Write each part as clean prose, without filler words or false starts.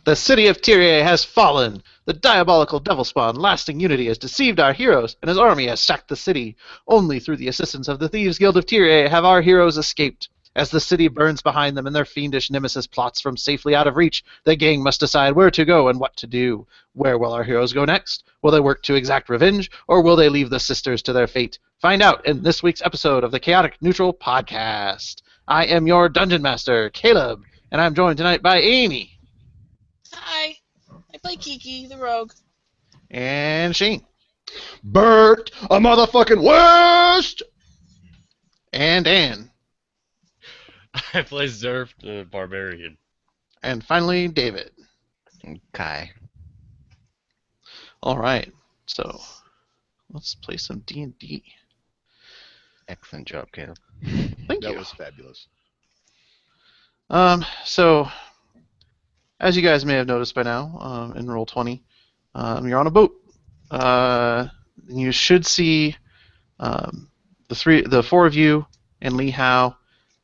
The city of Tyria has fallen. The diabolical devil spawn, lasting unity, has deceived our heroes, and his army has sacked the city. Only through the assistance of the Thieves Guild of Tyria have our heroes escaped. As the city burns behind them and their fiendish nemesis plots from safely out of reach, the gang must decide where to go and what to do. Where will our heroes go next? Will they work to exact revenge, or will they leave the sisters to their fate? Find out in this week's episode of the Chaotic Neutral Podcast. I am your Dungeon Master, Caleb, and I'm joined tonight by Amy. Hi, I play Kiki, the rogue. And Shane. Bert, a motherfucking worst! And Dan. I play Zerf, the barbarian. And finally, David. Kai. All right, so let's play some D&D. Excellent job, Caleb. Thank you. That was fabulous. So, as you guys may have noticed by now, in Roll20, you're on a boat. You should see the four of you and Lee Howe,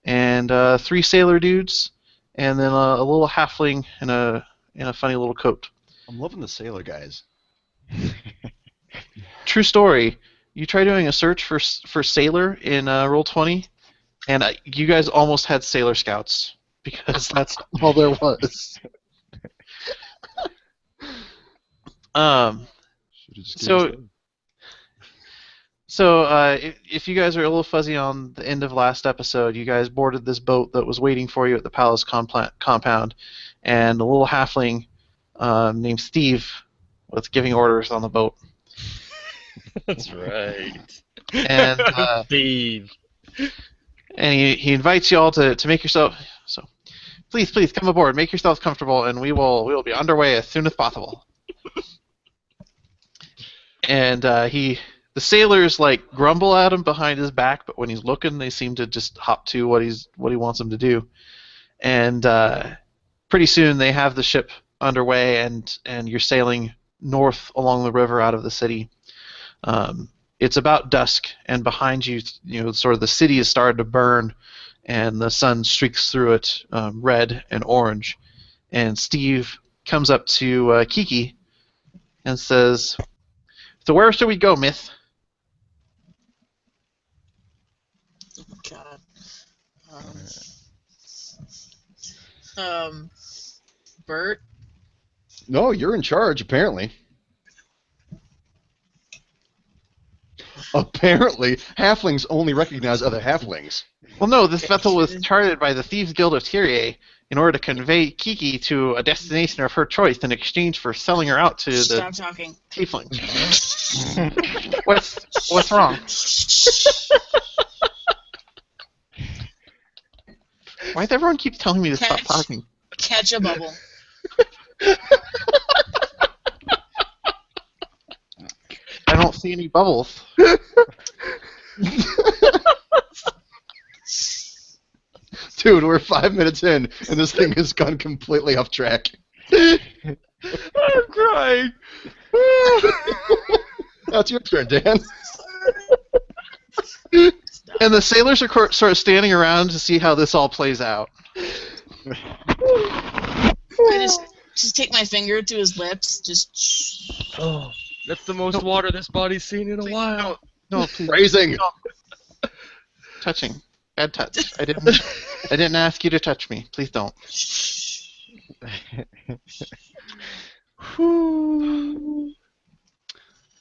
and three sailor dudes, and then a little halfling in a funny little coat. I'm loving the sailor guys. True story. You try doing a search for sailor in Roll20, and you guys almost had sailor scouts because that's all there was. If you guys are a little fuzzy on the end of last episode, you guys boarded this boat that was waiting for you at the palace compound, and a little halfling named Steve was giving orders on the boat. That's right. And Steve. And he invites you all to make yourself so. Please come aboard, make yourselves comfortable, and we will be underway as soon as possible. And the sailors like grumble at him behind his back, but when he's looking, they seem to just hop to what he wants them to do. And pretty soon they have the ship underway, and you're sailing north along the river out of the city. It's about dusk, and behind you, sort of the city has started to burn, and the sun streaks through it, red and orange. And Steve comes up to Kiki and says, "So where should we go, Myth?" God. Bert? No, you're in charge, apparently. Apparently, halflings only recognize other halflings. Well, no, this vessel was chartered by the Thieves Guild of Tyria in order to convey Kiki to a destination of her choice in exchange for selling her out to the Stop talking. tiefling. What's wrong? Why does everyone keep telling me to stop talking? Catch a bubble. I don't see any bubbles. Dude, we're 5 minutes in, and this thing has gone completely off track. I'm crying. Now it's your turn, Dan. And the sailors are sort of standing around to see how this all plays out. I just take my finger to his lips, just. Oh, that's the most water this body's seen in a while. No, please. Phrasing. No. Touching. Bad touch. I didn't ask you to touch me. Please don't.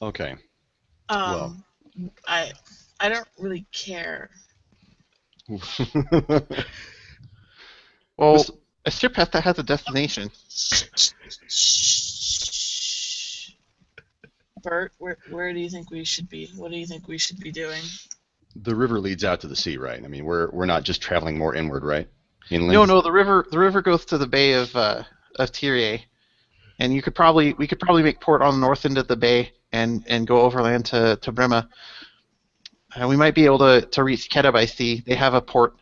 Okay. I don't really care. Well, a ship has a destination. Bert, where do you think we should be? What do you think we should be doing? The river leads out to the sea, right? I mean, we're not just traveling more inward, right? Inland? No. The river goes to the bay of Tyria, and we could probably make port on the north end of the bay and go overland to Brema. We might be able to reach Keta by sea. They have a port.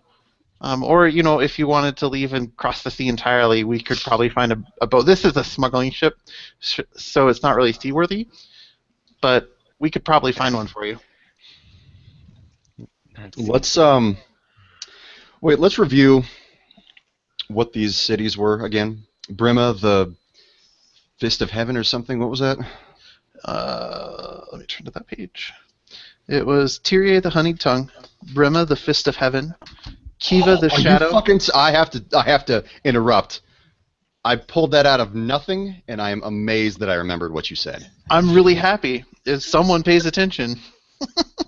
Or, if you wanted to leave and cross the sea entirely, we could probably find a boat. This is a smuggling ship, so it's not really seaworthy, but we could probably find one for you. Let's review what these cities were again. Brema, the Fist of Heaven or something. What was that? Let me turn to that page. It was Tyria the Honeyed Tongue, Brima the Fist of Heaven, Kiva the Are Shadow. you fucking? I have to interrupt. I pulled that out of nothing, and I am amazed that I remembered what you said. I'm really happy if someone pays attention.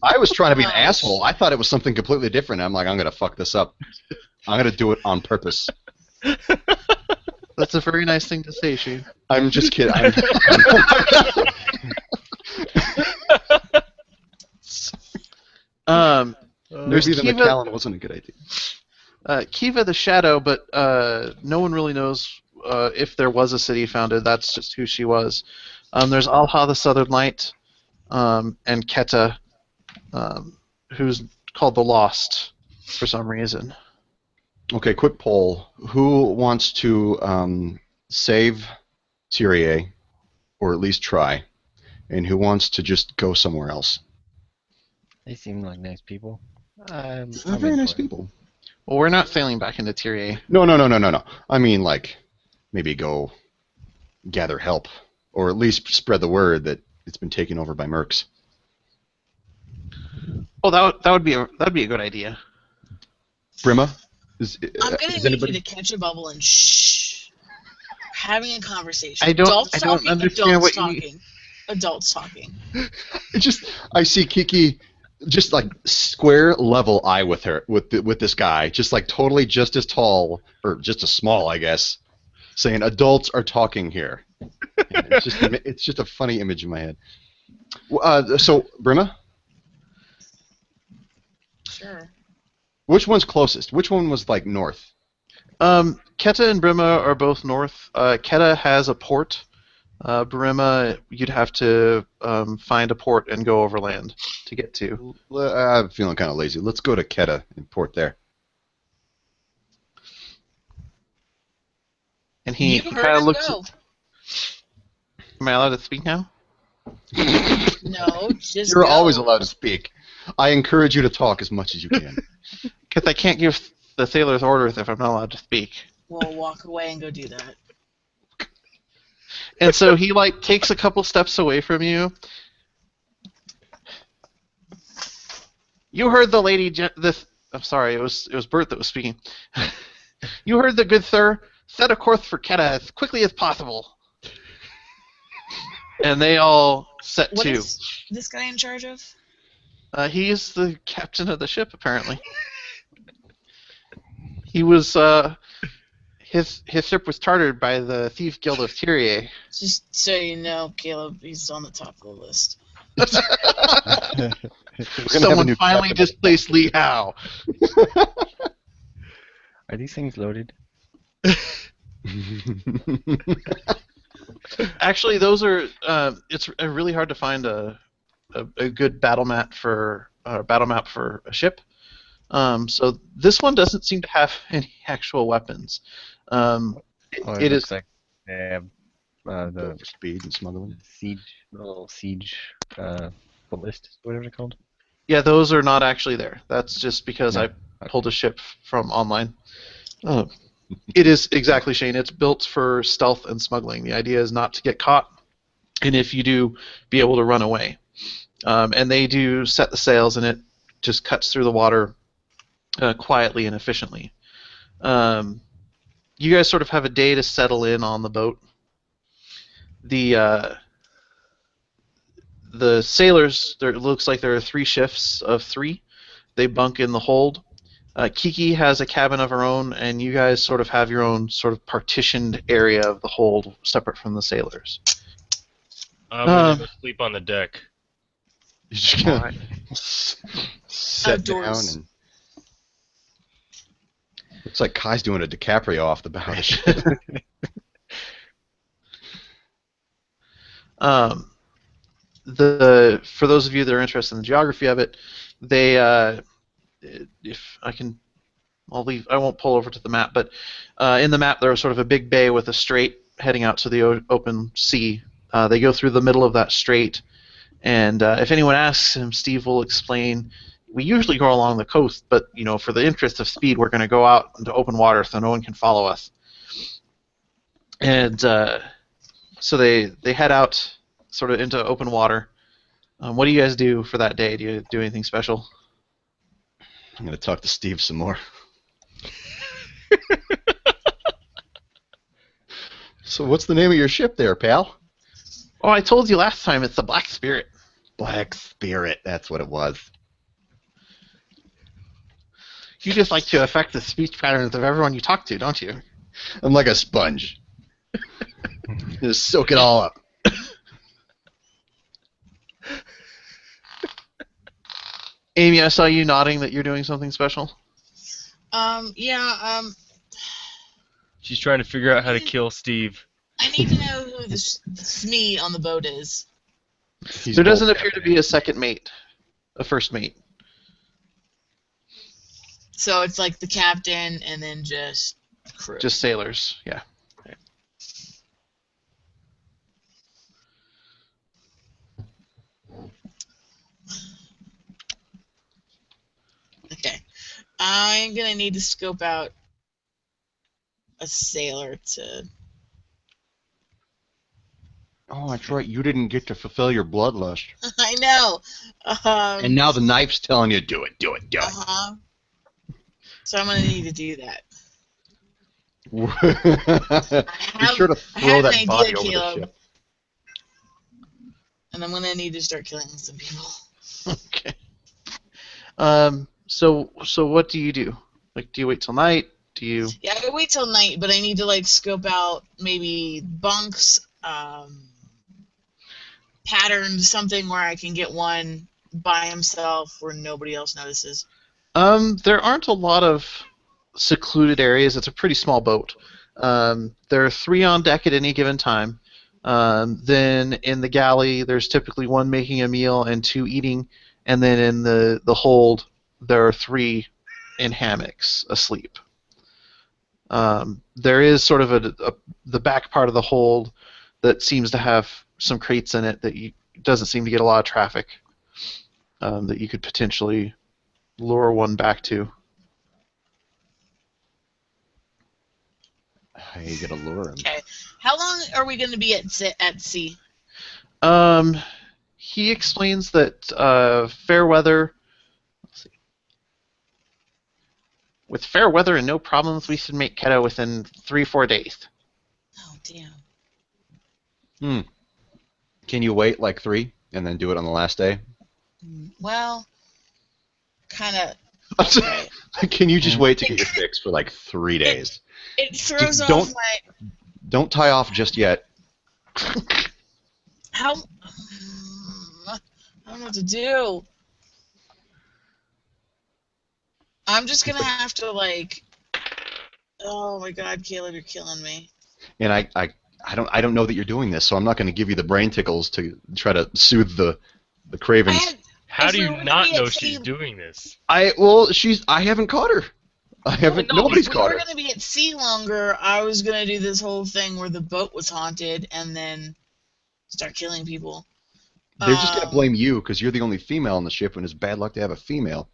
I was trying to be an asshole. I thought it was something completely different. I'm like, I'm gonna fuck this up. I'm gonna do it on purpose. That's a very nice thing to say, Shane. I'm just kidding. Maybe the Kiva, McAllen wasn't a good idea. Kiva the Shadow, but no one really knows if there was a city founded. That's just who she was. There's Alha the Southern Light, and Keta, who's called the Lost for some reason. Okay, quick poll. Who wants to save Tyria, or at least try, and who wants to just go somewhere else? They seem like nice people. They're very nice people. Well, we're not sailing back into Tyria. No. I mean, like, maybe go gather help, or at least spread the word that it's been taken over by mercs. Oh, that would be a good idea. Brima, I'm gonna is need anybody? you to catch a bubble and shh. We're having a conversation. I don't Talking, understand adults what you talking. mean. Adults talking. I see Kiki just like square level eye with her with this guy, just like totally just as tall or just as small, I guess, saying adults are talking here. It's just a funny image in my head. So Brima, Sure. which one's closest? Which one was like north? Keta and Brima are both north. Keta has a port. Brima, you'd have to find a port and go overland to get to. I'm feeling kind of lazy. Let's go to Keta and port there. And he You kind heard of him looks. go. Am I allowed to speak now? No, just You're go. always allowed to speak. I encourage you to talk as much as you can. Because I can't give the sailors orders if I'm not allowed to speak. We'll walk away and go do that. And so he like takes a couple steps away from you. You heard the lady. I'm sorry, it was Bert that was speaking. You heard the good sir. Set a course for Keta as quickly as possible. And they all set What to. is this guy in charge of? He's the captain of the ship, apparently. He was. His ship was chartered by the Thief Guild of Tyria. Just so you know, Caleb, he's on the top of the list. Someone finally displaced Lee Howe. Are these things loaded? Actually, those are. It's really hard to find a good battle map for a ship. So this one doesn't seem to have any actual weapons. It looks is like they have the speed and smuggling. siege ballist, whatever they're called. Yeah, those are not actually there. That's just because Yeah, I pulled a ship from online. It is exactly, Shane. It's built for stealth and smuggling. The idea is not to get caught, and if you do, be able to run away. And they do set the sails, and it just cuts through the water quietly and efficiently. You guys sort of have a day to settle in on the boat. The sailors, it looks like there are 3 shifts of 3. They bunk in the hold. Kiki has a cabin of her own, and you guys sort of have your own sort of partitioned area of the hold, separate from the sailors. I'm gonna go sleep on the deck. You're just gonna sit down Outdoors. and. Looks like Kai's doing a DiCaprio off the bow of the ship. For those of you that are interested in the geography of it, they, if I can, I won't pull over to the map, but in the map there was sort of a big bay with a strait heading out to the open sea. They go through the middle of that strait, and if anyone asks him, Steve will explain. We usually go along the coast, but for the interest of speed, we're going to go out into open water so no one can follow us. And So they head out sort of into open water. What do you guys do for that day? Do you do anything special? I'm gonna talk to Steve some more. So what's the name of your ship there, pal? Oh, I told you last time. It's the Black Spirit. Black Spirit. That's what it was. You just like to affect the speech patterns of everyone you talk to, don't you? I'm like a sponge. Just soak it all up. Amy, I saw you nodding that you're doing something special. Yeah, She's trying to figure out how to kill Steve. I need to know who the Smee on the boat is. There doesn't appear to be a second mate, a first mate. So it's like the captain and then just crew. Just sailors, yeah. Okay. I'm gonna need to scope out a sailor to. Oh, that's right. You didn't get to fulfill your bloodlust. I know. And now the knife's telling you, do it, do it, do it. Uh-huh. So I'm gonna need to do that. Be have- sure to I throw have that an body idea, over Caleb. the ship. And I'm gonna need to start killing some people. Okay. So what do you do? Like, do you wait till night? Do you? Yeah, I wait till night, but I need to like scope out maybe bunks, patterns, something where I can get one by himself where nobody else notices. There aren't a lot of secluded areas. It's a pretty small boat. There are 3 on deck at any given time. Then in the galley, there's typically 1 making a meal and 2 eating. And then in the hold, there are 3 in hammocks asleep. There is sort of the back part of the hold that seems to have some crates in it that doesn't seem to get a lot of traffic that you could potentially lure one back to. How you gonna lure him? Okay. How long are we going to be at sea? He explains that fair weather. Let's see. With fair weather and no problems, we should make Keto within 3-4 days. Oh, damn. Can you wait like 3 and then do it on the last day? Well, kind of. Okay. Can you just wait to get your fix for like 3 days? It throws Just off don't- my. Don't tie off just yet. How? I don't know what to do. I'm just gonna have to like. Oh my God, Caleb, you're killing me. And I don't know that you're doing this, so I'm not going to give you the brain tickles to try to soothe the cravings. How If do we you were to not be at know sea- she's doing this? I haven't caught her. I haven't. No, Nobody's if we caught were her. gonna be at sea longer, I was gonna do this whole thing where the boat was haunted and then start killing people. They're just going to Um, blame you because you're the only female on the ship, and it's bad luck to have a female.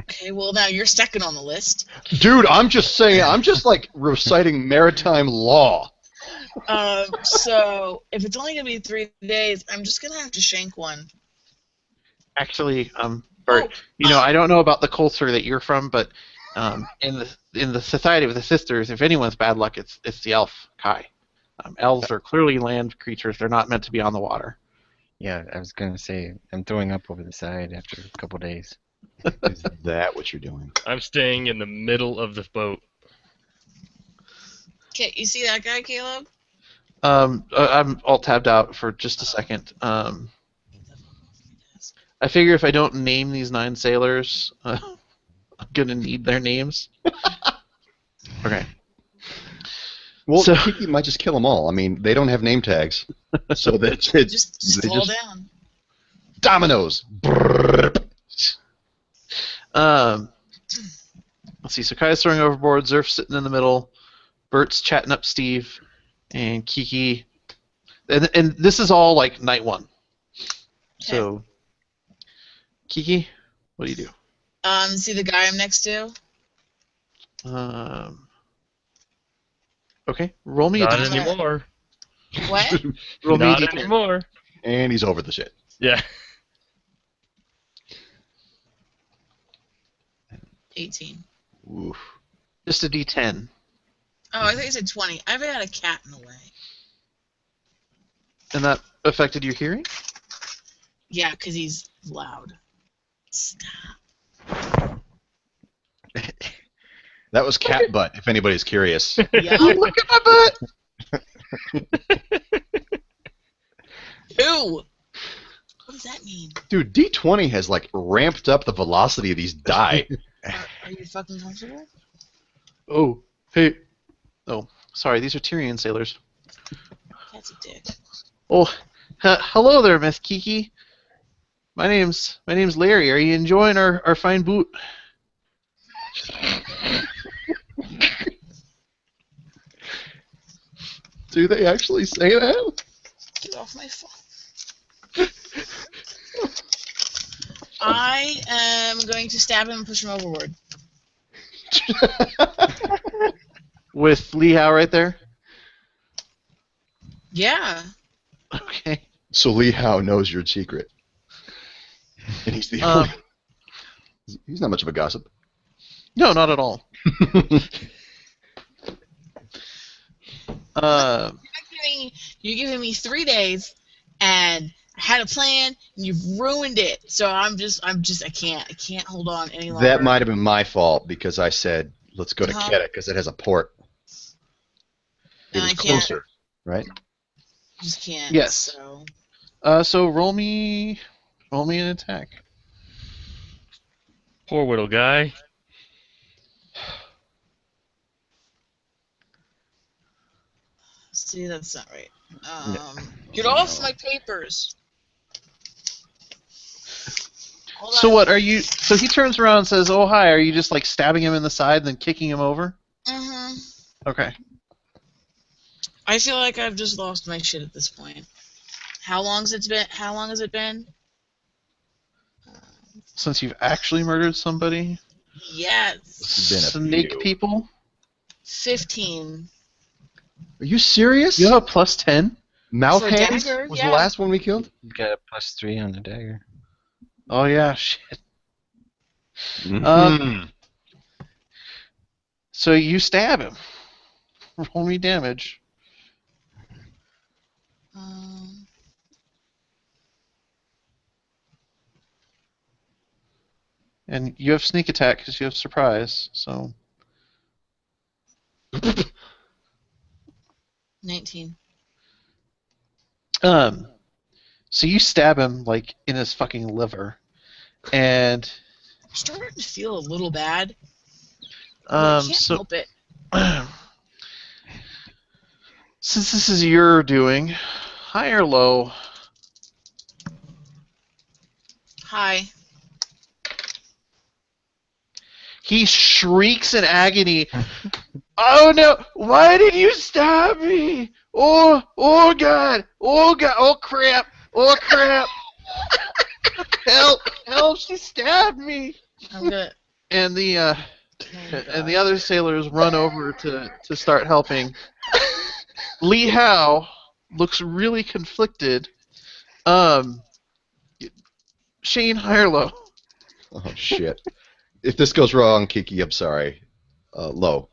Okay, well now you're second on the list. Dude, I'm just saying. I'm just like reciting maritime law. So if it's only gonna be 3 days, I'm just gonna have to shank one. Actually, Bert, I don't know about the culture that you're from, but in the Society of the Sisters, if anyone's bad luck, it's the elf Kai. Elves are clearly land creatures; they're not meant to be on the water. Yeah, I was gonna say I'm throwing up over the side after a couple days. Is that what you're doing? I'm staying in the middle of the boat. Okay, you see that guy, Caleb? I'm alt tabbed out for just a second. I figure if I don't name these 9 sailors, I'm gonna need their names. Okay. Well, So- Kiki might just kill them all. I mean, they don't have name tags, so that's it. Just they fall just- down. Dominoes. Let's see. So Kai's throwing overboard. Zerf's sitting in the middle. Bert's chatting up Steve, and Kiki. And this is all like night 1. So, Kiki, what do you do? See the guy I'm next to? Okay, roll me a Not d10. anymore. What? Roll me a Not d10. anymore. And he's over the shit. Yeah. 18. Oof. Just a d10. Oh, I thought you said 20. I haven't had a cat in the way. And that affected your hearing? Yeah, because he's loud. Stop. That was cat butt, if anybody's curious. Yeah. Look at my butt! Ew. What does that mean? Dude, D20 has like ramped up the velocity of these die. Are you fucking comfortable? Oh, hey. Oh, sorry, these are Tyrion sailors. Cat's a dick. Oh, hello there, Miss Kiki. My name's Larry. Are you enjoying our fine boot? Do they actually say that? Get off my phone. I am going to stab him and push him overboard. With Lee Howe right there? Yeah. Okay. So Lee Howe knows your secret. And he's the Um, only... He's not much of a gossip. No, not at all. You're giving me 3 days, and I had a plan, and you've ruined it. So I can't hold on any longer. That might have been my fault because I said, let's go to Uh-huh. Kedah because it has a port. It And was I can't. closer, right? Just can't. Yes. So. So roll me an attack. Poor little guy. See, that's not right. Get off my papers. Hold So on. what are you? So he turns around and says, "Oh hi." Are you just like stabbing him in the side and then kicking him over? Mm-hmm. Okay. I feel like I've just lost my shit at this point. How long has it been? Since you've actually murdered somebody, Yes. It's been a snake few. people. 15. Are you serious? You have a plus 10. Mouth For a hands dagger, was yeah. the last one we killed? You got a +3 on the dagger. Oh yeah, shit. Mhm. So you stab him. Roll me damage. And you have sneak attack because you have surprise. So 19. so you stab him like in his fucking liver, and I'm starting to feel a little bad. But I can't so help it. since this is your doing, high or low? Hi. He shrieks in agony. Oh no! Why did you stab me? Oh God! Oh God! Oh crap! Oh crap! Help! Help! She stabbed me! I'm gonna. And the Oh, and the other sailors run over to start helping. Lee Howe looks really conflicted. Shane Hirelo. Oh, shit. If this goes wrong, Kiki, I'm sorry. Low.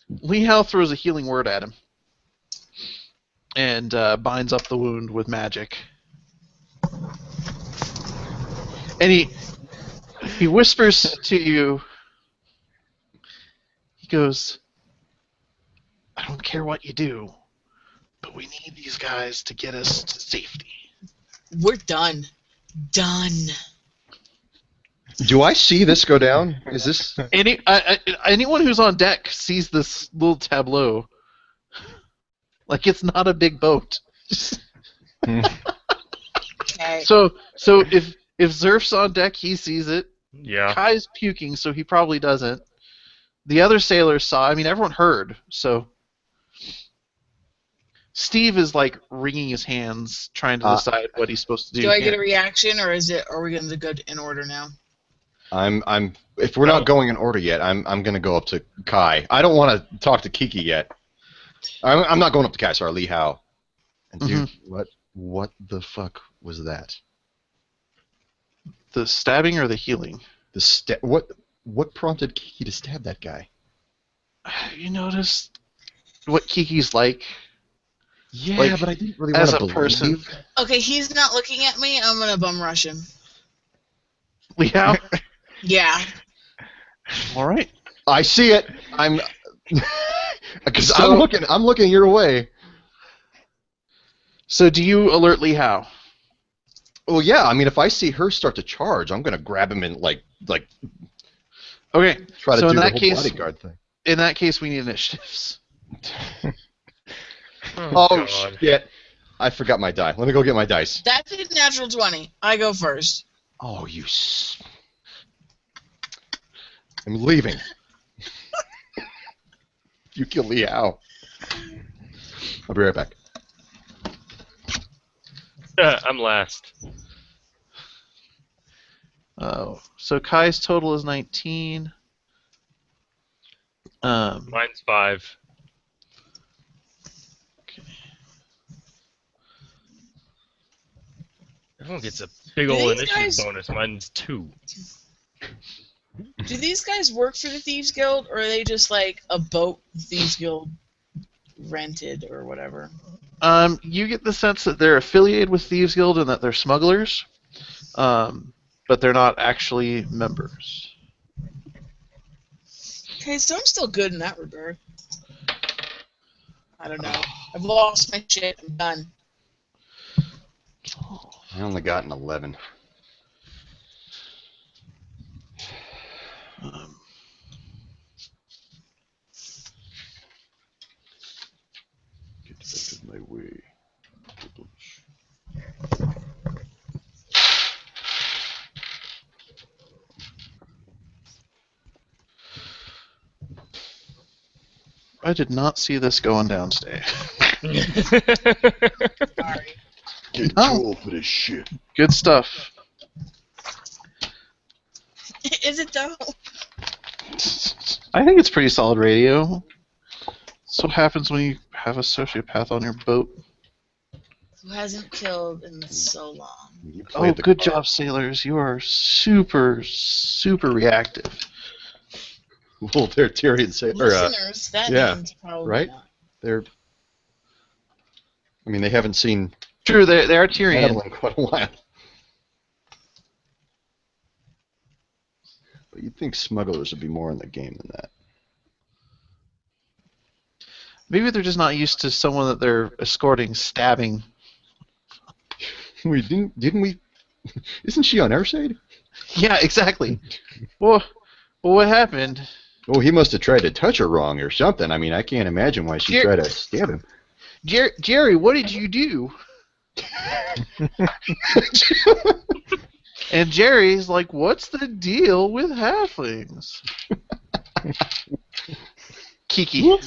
Lee Howe throws a healing word at him and binds up the wound with magic. And he whispers to you. He goes, "I don't care what you do, but we need these guys to get us to safety." We're done. Done. Do I see this go down? Is this... Anyone who's on deck sees this little tableau. Like it's not a big boat. Okay. So if Zerf's on deck, he sees it. Yeah. Kai's puking, so he probably doesn't. The other sailors saw. I mean, everyone heard. So Steve is like wringing his hands, trying to decide what he's supposed to do. Do I get a reaction, or are we going to go in order now? I'm. If we're not going in order yet, I'm gonna go up to Kai. I don't want to talk to Kiki yet. I'm not going up to Kai. Sorry, Lee Hao. And dude, what the fuck was that? The stabbing or the healing? What prompted Kiki to stab that guy? You notice what Kiki's like? Yeah, Like, but I didn't really as want to a person. believe. Okay, he's not looking at me. I'm gonna bum rush him. Liao? Yeah. All right. I see it. I'm because So- I'm looking your way. So do you alert Liao? Well, yeah. I mean, if I see her start to charge, I'm gonna grab him and like Okay. try to So do in the that whole case- bodyguard thing. In that case, we need initiatives. Oh God. shit! I forgot my die. Let me go get my dice. That's a natural 20. I go first. Oh, I'm leaving. You kill Liao. I'll be right back. I'm last. So Kai's total is 19. Mine's 5. Everyone gets a big Do ol' these initiative guys- bonus. Mine's 2. Do these guys work for the Thieves Guild, or are they just like a boat Thieves Guild rented or whatever? You get the sense that they're affiliated with Thieves Guild and that they're smugglers, but they're not actually members. Okay, so I'm still good in that regard. I don't know. I've lost my shit. I'm done. I only got an 11. Um, Get out of my way. I did not see this going downstairs. Sorry. Get Oh. too old for this shit. Good stuff. Is it though? I think it's pretty solid radio. So what happens when you have a sociopath on your boat? Who hasn't killed in so long? You Oh, played the good card. job, sailors. You are super, super reactive. Well, they're Tyrion say, or Listeners, that yeah, means probably right? not. they're. I mean, they haven't seen True, they are battle Tyrion. in quite a while. But you'd think smugglers would be more in the game than that. Maybe they're just not used to someone that they're escorting stabbing. We didn't we? Isn't she on our side? Yeah, exactly. Well, what happened? Oh, he must have tried to touch her wrong or something. I mean, I can't imagine why she Jer- tried to stab him. Jerry, what did you do? And Jerry's like, what's the deal with halflings? Kiki.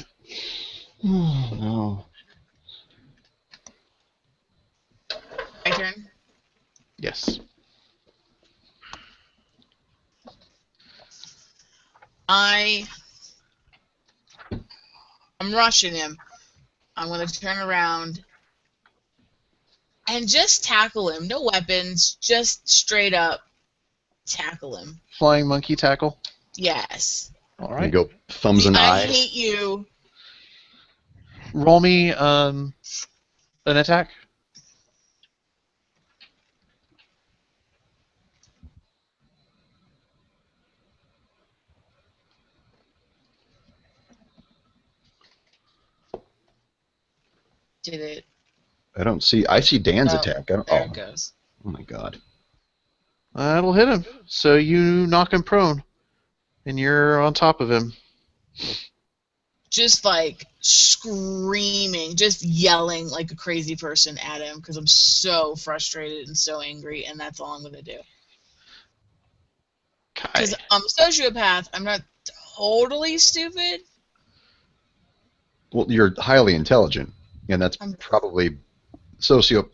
Oh, no. My turn. Yes. I'm rushing him. I'm gonna turn around and just tackle him. No weapons, just straight up tackle him. Flying monkey tackle. Yes. All You right. go thumbs and I eyes. hate you. Roll me an attack. Did it? I don't see. I see Dan's Oh, attack. I don't, There oh, it goes. oh my god. That'll hit him. So you knock him prone, and you're on top of him. Just like screaming, just yelling like a crazy person at him because I'm so frustrated and so angry, and that's all I'm gonna do. Kai. Because I'm a sociopath. I'm not totally stupid. Well, you're highly intelligent, and that's I'm- probably socio.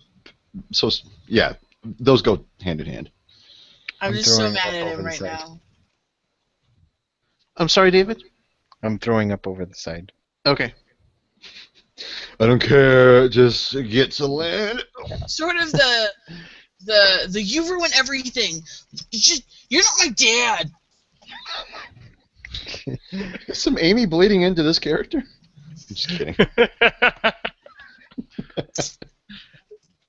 So yeah, those go hand in hand. I'm I'm just so throwing mad up at over him the right side. now. I'm sorry, David? I'm throwing up over the side. Okay. I don't care. Just get to land. Sort of the you ruin everything. You're not my dad. Is some Amy bleeding into this character? I'm just kidding.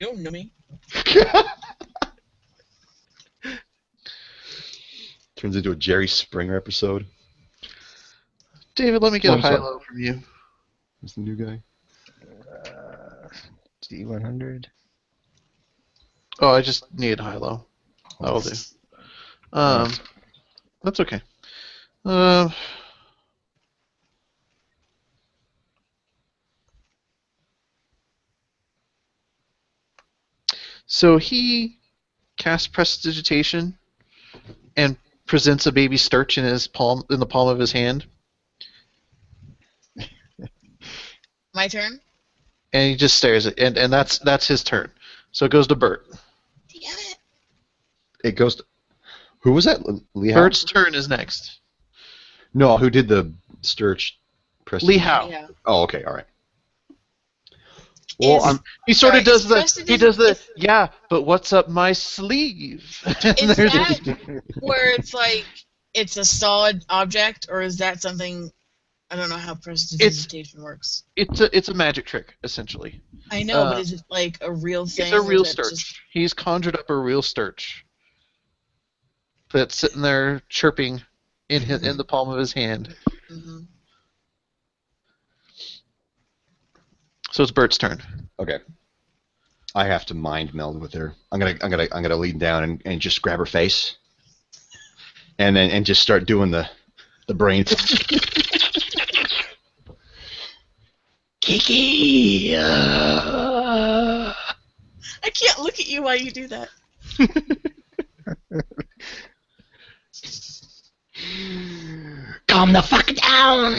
You don't know me. Turns into a Jerry Springer episode. David, let me get Oh, a I'm sorry. high-low from you. Who's the new guy? D100. Oh, I just need high-low. That'll do. That's okay. So he casts prestidigitation and presents a baby Sturch in the palm of his hand, My turn? and he just stares at and that's his turn. So it goes to Bert. Damn it. It goes to... Who was that? Lee Howe? Bert's turn is next. No, who did the Sturch press? Lee Howe. Yeah. Oh, okay, all right. Well, Is- I'm... He sort of Sorry, does the is yeah, but what's up my sleeve? And Is there's- that where it's like it's a solid object, or is that something? I don't know how prestidigitation works. it's a magic trick essentially. I know, uh, but is it like a real thing? It's a or real is that Sturch. just- He's conjured up a real Sturch that's sitting there chirping in the palm of his hand. Mhm. So it's Bert's turn. Okay. I have to mind meld with her. I'm gonna lean down and just grab her face, and just start doing the brain. Kiki. I can't look at you while you do that. Calm the fuck down.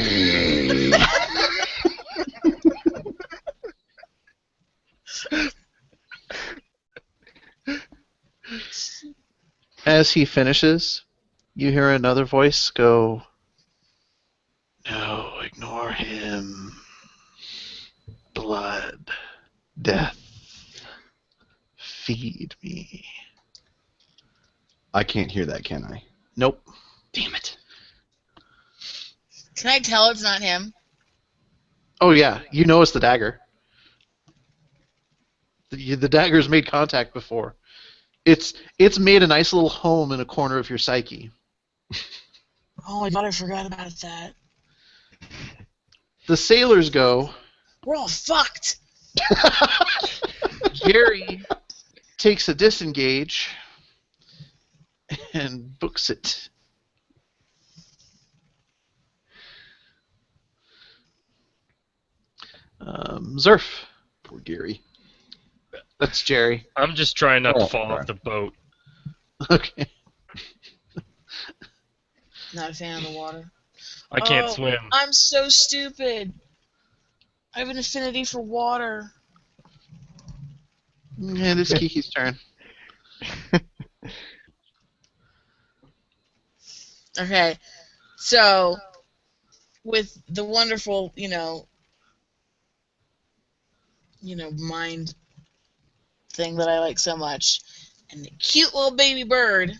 As he finishes, you hear another voice go, "No, ignore him. Blood, death, feed me." I can't hear that, can I? Nope. Damn it. Can I tell it's not him? Oh yeah, you know it's the dagger. The dagger's made contact before. It's made a nice little home in a corner of your psyche. Oh my god, I forgot about that. The sailors go, We're all fucked. Gary takes a disengage and books it. Zerf. Poor Gary. That's Jerry. I'm just trying not Oh, to fall right. off the boat. Okay. Not a fan of the water. I can't Oh, swim. I'm so stupid. I have an affinity for water. And it's Kiki's turn. Okay, so with the wonderful, mind thing that I like so much, and the cute little baby bird,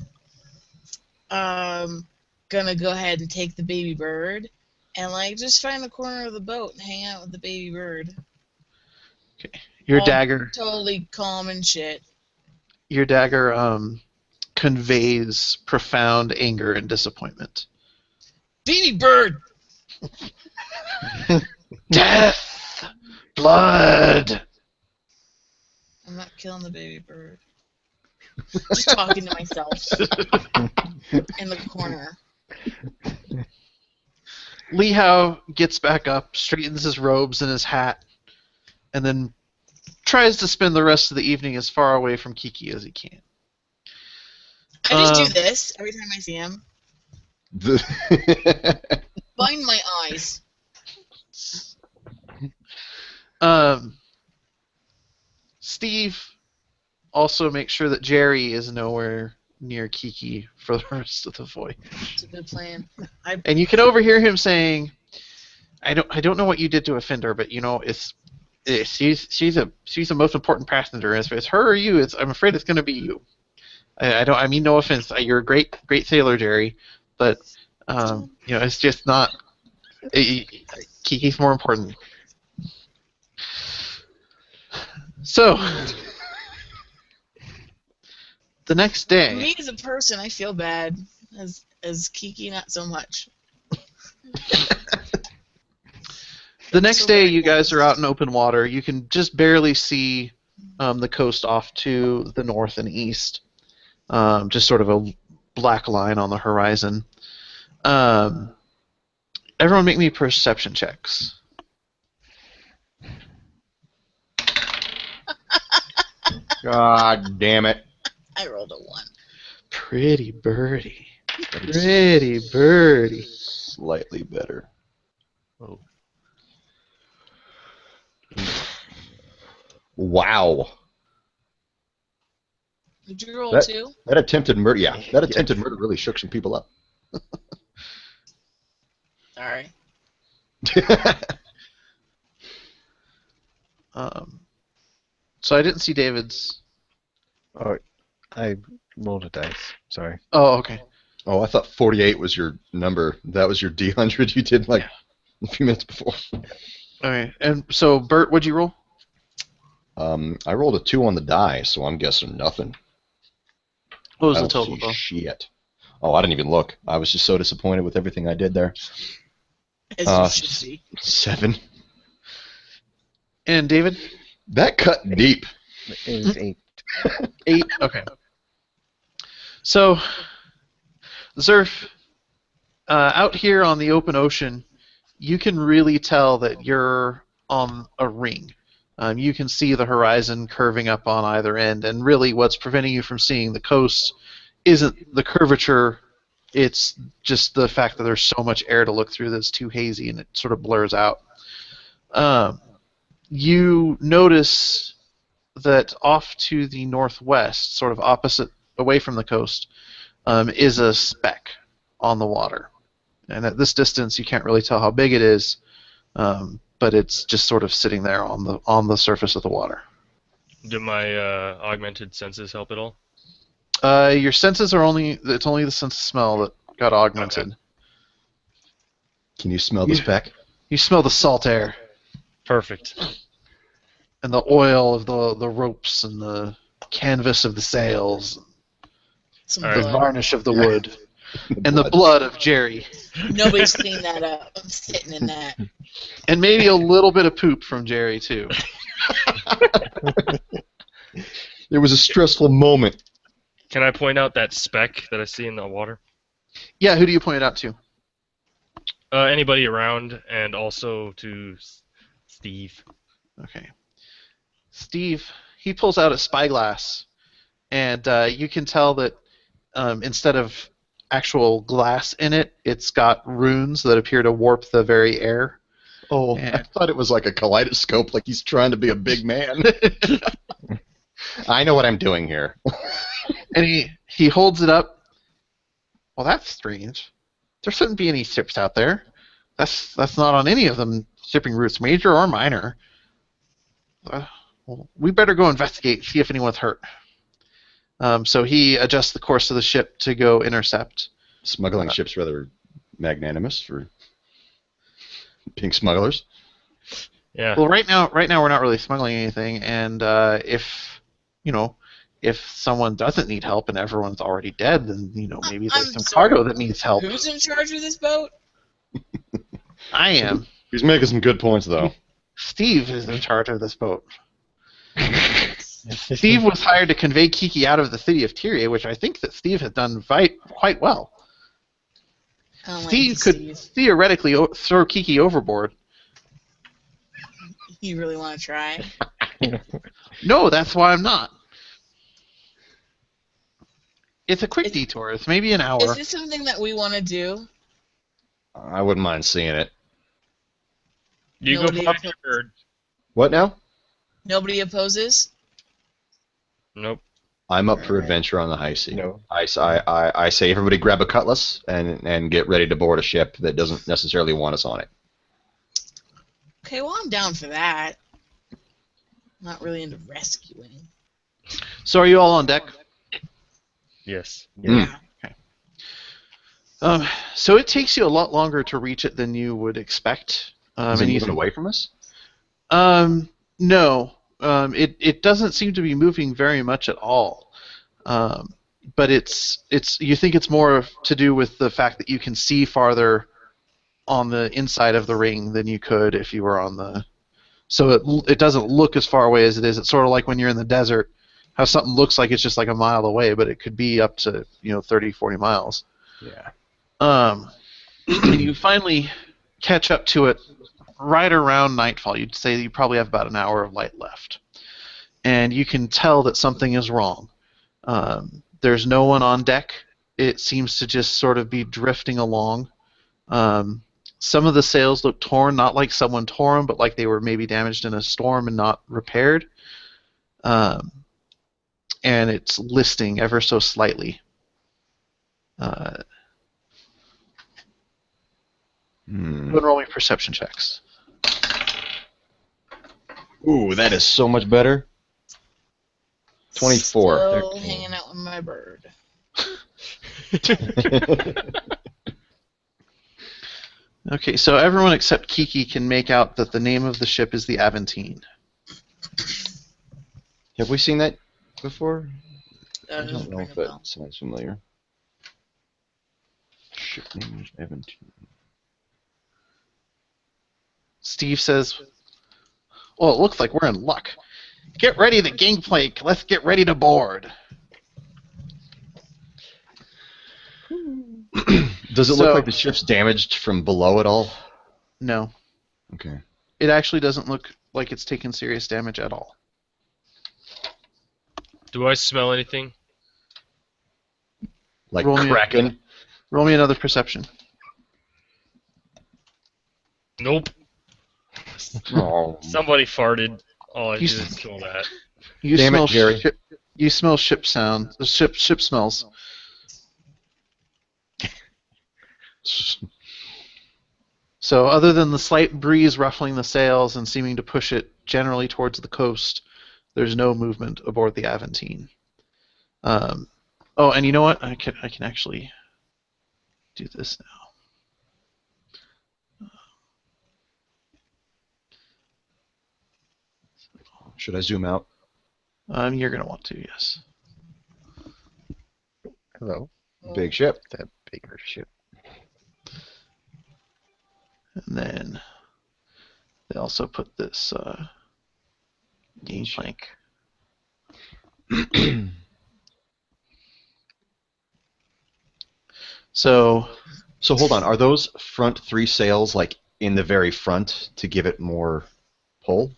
gonna go ahead and take the baby bird and just find a corner of the boat and hang out with the baby bird. Your All dagger. Totally calm and shit. Your dagger conveys profound anger and disappointment. Baby bird. Death, blood. I'm not killing the baby bird. Just talking to myself in the corner. Lee Howe gets back up, straightens his robes and his hat, and then tries to spend the rest of the evening as far away from Kiki as he can. I just do this every time I see him. Bind my eyes. Steve also makes sure that Jerry is nowhere near Kiki for the rest of the voyage. It's a good plan. And you can overhear him saying, I don't know what you did to offend her, but she's the most important passenger. If it's her or you, I'm afraid it's going to be you. I mean no offense. You're a great sailor, Jerry, but it's just not. Kiki's more important. So the next day. Me as a person, I feel bad. As Kiki, not so much. The next day, you guys are out in open water. You can just barely see the coast off to the north and east. Just sort of a black line on the horizon. Everyone make me perception checks. God damn it. I rolled a 1. Pretty birdie. Pretty birdie. Slightly better. Oh. Wow. Did you roll That- 2? That attempted murder, that attempted murder really shook some people up. Sorry. So I didn't see David's. Oh, I rolled a dice. Sorry. Oh, okay. Oh, I thought 48 was your number. That was your D100 you did like a few minutes before. Okay. And so, Bert, what'd you roll? I rolled a 2 on the die, so I'm guessing nothing. What was I the don't total, see though? shit. Oh, I didn't even look. I was just so disappointed with everything I did there. As you should see. 7. And David? That cut deep. It was 8. 8? Okay. So, Zerf, out here on the open ocean, you can really tell that you're on a ring. You can see the horizon curving up on either end, and really what's preventing you from seeing the coast isn't the curvature, it's just the fact that there's so much air to look through that's too hazy and it sort of blurs out. You notice that off to the northwest, sort of opposite, away from the coast, is a speck on the water. And at this distance, you can't really tell how big it is, but it's just sort of sitting there on the surface of the water. Do my augmented senses help at all? Your senses are it's only the sense of smell that got augmented. Okay. Can you smell the speck? You smell the salt air Perfect. and the oil of the ropes and the canvas of the sails, Some All right. the blood. varnish of the wood, and the blood of Jerry, Nobody's cleaned that up. I'm sitting in that. and maybe a little bit of poop from Jerry too. It was a stressful moment. Can I point out that speck that I see in the water? Yeah, who do you point it out to? Anybody around, and also to Steve. Okay. Steve, he pulls out a spyglass, and you can tell that instead of actual glass in it, it's got runes that appear to warp the very air. Oh, Yeah. I thought it was like a kaleidoscope, like he's trying to be a big man. I know what I'm doing here. And he holds it up. Well, that's strange. There shouldn't be any ships out there. That's not on any of them shipping routes, major or minor. Well, we better go investigate, see if anyone's hurt. So he adjusts the course of the ship to go intercept. Smuggling ships rather magnanimous for being smugglers. Yeah. Well, right now we're not really smuggling anything, and if someone doesn't need help and everyone's already dead, then maybe there's I'm some sorry. cargo that needs help. Who's in charge of this boat? I am. He's making some good points, though. Steve is in charge of this boat. Steve was hired to convey Kiki out of the city of Tyria, which I think that Steve has done quite well. I don't like Steve could Steve. theoretically throw Kiki overboard. You really want to try? No, that's why I'm not. It's a quick detour. It's maybe an hour. Is this something that we want to do? I wouldn't mind seeing it. You go Nobody find else- your bird. What now? Nobody opposes? Nope. I'm up for adventure on the high sea. No. I say everybody grab a cutlass and get ready to board a ship that doesn't necessarily want us on it. Okay, well, I'm down for that. I'm not really into rescuing. So are you all on deck? Yes. Mm. So it takes you a lot longer to reach it than you would expect. Is it and you moving away from us? No. It doesn't seem to be moving very much at all. But it's you think it's more to do with the fact that you can see farther on the inside of the ring than you could if you were on the. So it doesn't look as far away as it is. It's sort of like when you're in the desert, how something looks like it's just like a mile away, but it could be up to 30, 40 miles. Yeah. And you finally catch up to it right around nightfall. You'd say that you probably have about an hour of light left. And you can tell that something is wrong. There's no one on deck. It seems to just sort of be drifting along. Some of the sails look torn, not like someone tore them, but like they were maybe damaged in a storm and not repaired. And it's listing ever so slightly. Go and roll me perception checks. Ooh, that is so much better. 24. Still 13. hanging out with my bird. Okay, so everyone except Kiki can make out that the name of the ship is the Aventine. Have we seen that before? That I doesn't don't know ring if a bell. that sounds familiar. Ship name is Aventine. Steve says, "Well, it looks like we're in luck. Get ready the gangplank. Let's get ready to board." Does it So- look like the ship's damaged from below at all? No, Okay. it actually doesn't look like it's taken serious damage at all. Do I smell anything? Like Roll me a- Kraken? Roll me another perception. Nope. Oh. Somebody farted. All I You did s- is kill that. You Damn it, smell Jerry. ship. You smell ship sound. The ship smells. So, other than the slight breeze ruffling the sails and seeming to push it generally towards the coast, there's no movement aboard the Aventine. Oh, and you know what? I can actually do this now. Should I zoom out? You're gonna want to, yes. Hello. Big ship. That bigger ship. And then they also put this gangplank. So So hold on. Are those front three sails like in the very front to give it more pull?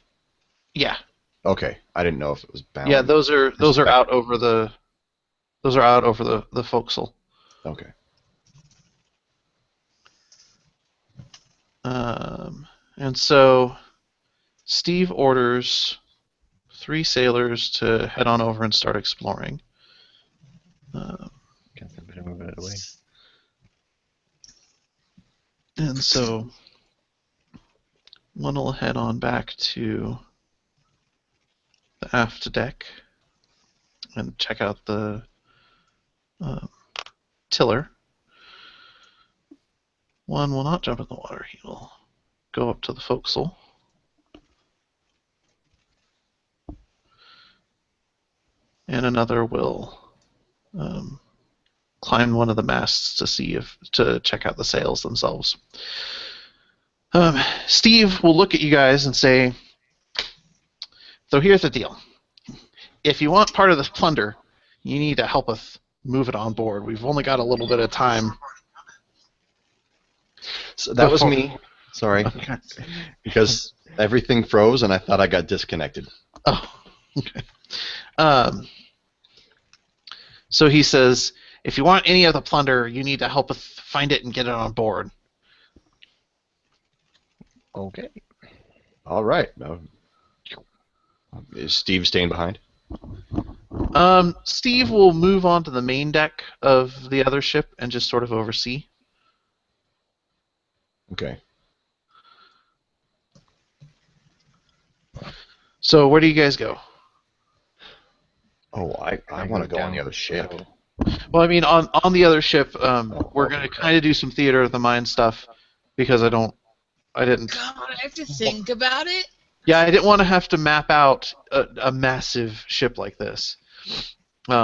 yeah, Okay. I didn't know if it was bound. yeah, those are out over the forecastle. Okay. And so Steve orders 3 sailors to head on over and start exploring. Guess I better move it away. And so one will head on back to the aft deck and check out the tiller. One will not jump in the water. He will go up to the forecastle. And another will climb one of the masts to check out the sails themselves. Steve will look at you guys and say, "So here's the deal. If you want part of this plunder, you need to help us move it on board. We've only got a little bit of time." So that was Before- me. Sorry. Okay. Because everything froze and I thought I got disconnected. Oh, okay. So he says, "If you want any of the plunder, you need to help us find it and get it on board." Okay. All right. Is Steve staying behind? Steve will move on to the main deck of the other ship and just sort of oversee. Okay. So where do you guys go? Oh, I want to go on the other ship. Well, I mean, on the other ship, we're okay. going to kind of do some theater of the mind stuff because I didn't. God, I have to think about it. Yeah, I didn't want to have to map out a massive ship like this.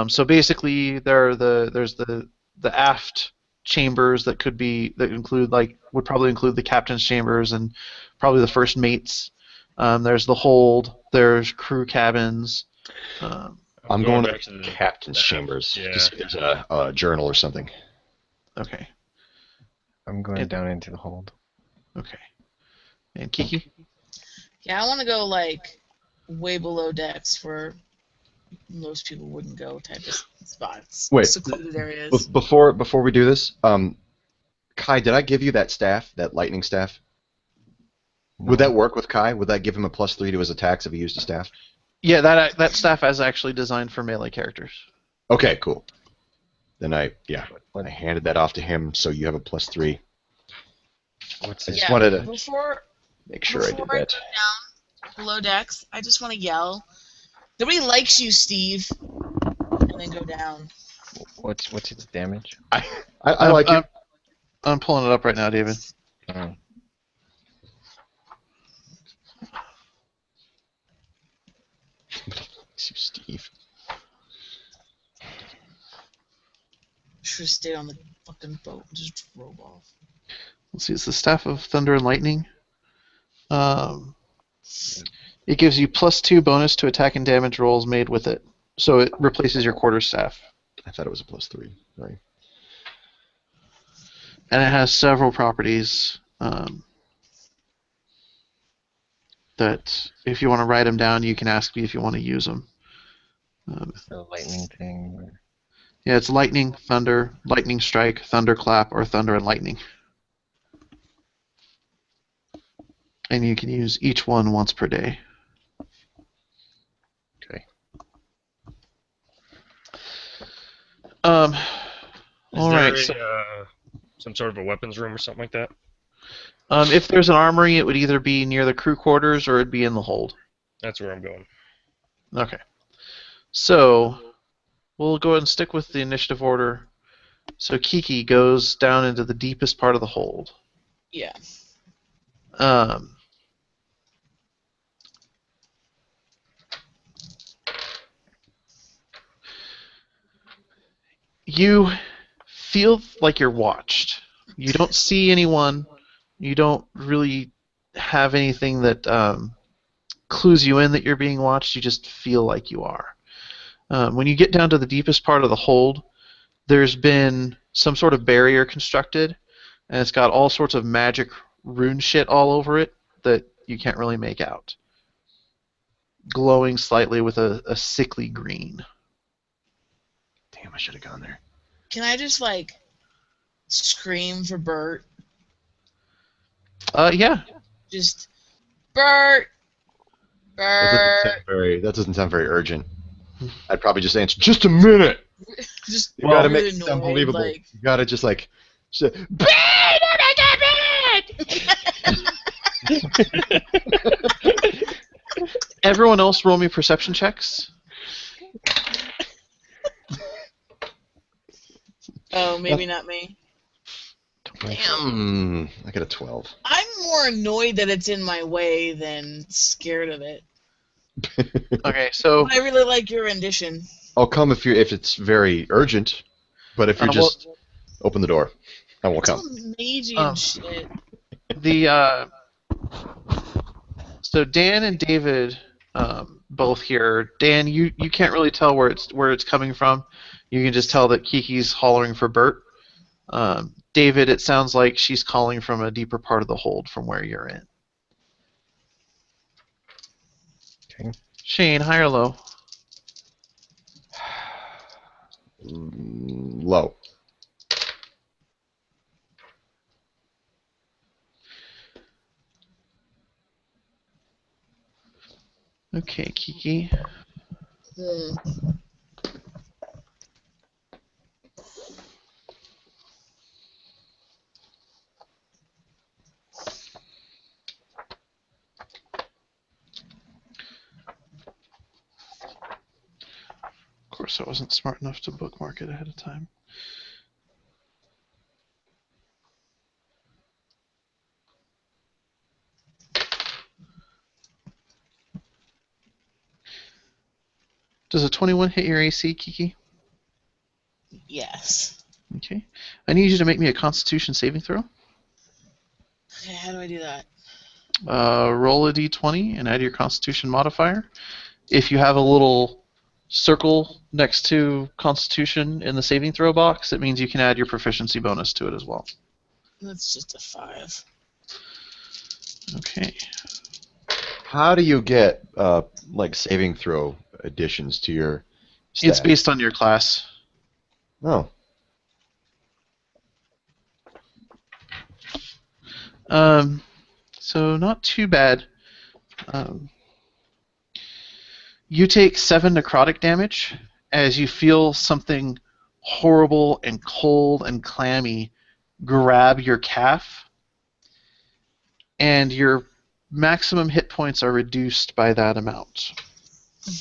So basically, there's the aft chambers that would probably include the captain's chambers and probably the first mates. There's the hold. There's crew cabins. I'm going to back the the captain's chambers Yeah. to see if there's a journal or something. Okay. I'm going down into the hold. Okay. And Kiki? Yeah, I want to go like way below decks where most people wouldn't go type of spots. Wait, Secluded areas. Before we do this, Kai, did I give you that staff, that lightning staff? Would that work with Kai? Would that give him a +3 to his attacks if he used a staff? Yeah, that staff is actually designed for melee characters. Okay, cool. Then I handed that off to him, so you have a +3. What's I this? just wanted to Before make sure I did before I that. go down below decks, I just want to yell, "Nobody likes you, Steve," and then go down. What's its damage? I like it. I'm pulling it up right now, David. Oh. Steve. Should have stayed on the fucking boat and just drove off. Let's see, it's the Staff of Thunder and Lightning. It gives you +2 bonus to attack and damage rolls made with it. So it replaces your quarterstaff. I thought it was a +3. Sorry. And it has several properties that, if you want to write them down, you can ask me if you want to use them. The lightning thing. Or... Yeah, it's Lightning, Thunder, Lightning Strike, Thunderclap, or Thunder and Lightning. And you can use each one once per day. Okay. All Is right. there So, some sort of a weapons room or something like that? if there's an armory, it would either be near the crew quarters or it'd be in the hold. That's where I'm going. Okay. So we'll go ahead and stick with the initiative order. So Kiki goes down into the deepest part of the hold. Yeah. You feel like you're watched. You don't see anyone. You don't really have anything that clues you in that you're being watched. You just feel like you are. When you get down to the deepest part of the hold, there's been some sort of barrier constructed, and it's got all sorts of magic rune shit all over it that you can't really make out. Glowing slightly with a sickly green. Damn, I should have gone there. Can I just like scream for Bert? Yeah. Just Bert, Bert. That doesn't sound very urgent. I'd probably just answer, just a minute. Just You gotta make really it annoyed, unbelievable. like- You gotta just like, say, Everyone else roll me perception checks. Oh, maybe not me. damn, I got a 12. I'm more annoyed that it's in my way than scared of it. Okay, so But I really like your rendition. I'll come if it's very urgent, but if you're well- just open the door, I won't It's all come. magey Oh. and shit. So Dan and David both here. Dan, you can't really tell where it's coming from. You can just tell that Kiki's hollering for Bert. David, it sounds like she's calling from a deeper part of the hold from where you're in. Okay. Shane, high or low? Low. Okay, Kiki. Hmm. Of course, I wasn't smart enough to bookmark it ahead of time. Does a 21 hit your AC, Kiki? Yes. Okay. I need you to make me a Constitution saving throw. Okay, how do I do that? Roll a d20 and add your Constitution modifier. If you have a little circle next to Constitution in the saving throw box, it means you can add your proficiency bonus to it as well. That's just a 5. Okay. How do you get like saving throw additions to your stats? It's based on your class. Oh. So not too bad. You take 7 necrotic damage as you feel something horrible and cold and clammy grab your calf, and your maximum hit points are reduced by that amount.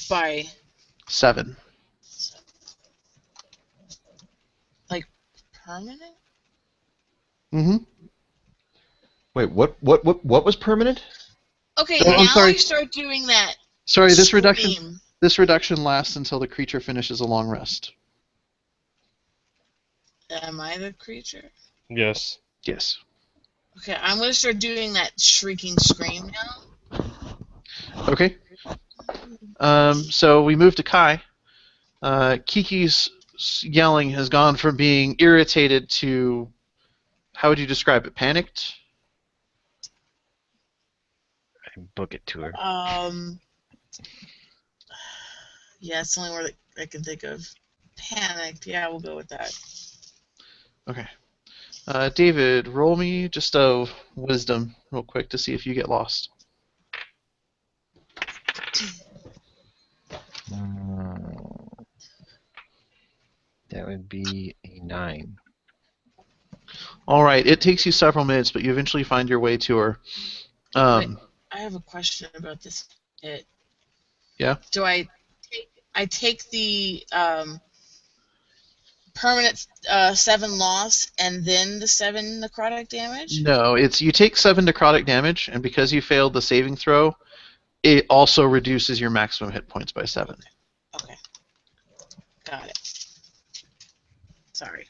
By 7. permanent? Mm-hmm. Wait, what was permanent? Okay, Oh, I'm now sorry. I start doing that. Sorry, this scream. reduction lasts until the creature finishes a long rest. Am I the creature? Yes. Yes. Okay, I'm gonna start doing that shrieking scream now. Okay. So we move to Kai. Kiki's yelling has gone from being irritated to, how would you describe it, panicked? I book it to her. Yeah, it's the only word that I can think of. Panicked. Yeah, we'll go with that. Okay. David, roll me just a wisdom real quick to see if you get lost. That would be a 9. All right. It takes you several minutes, but you eventually find your way to her. I have a question about this hit. Yeah? Do I take the permanent 7 loss and then the 7 necrotic damage? No, it's you take 7 necrotic damage, and because you failed the saving throw, it also reduces your maximum hit points by 7. Okay. Got it. Sorry.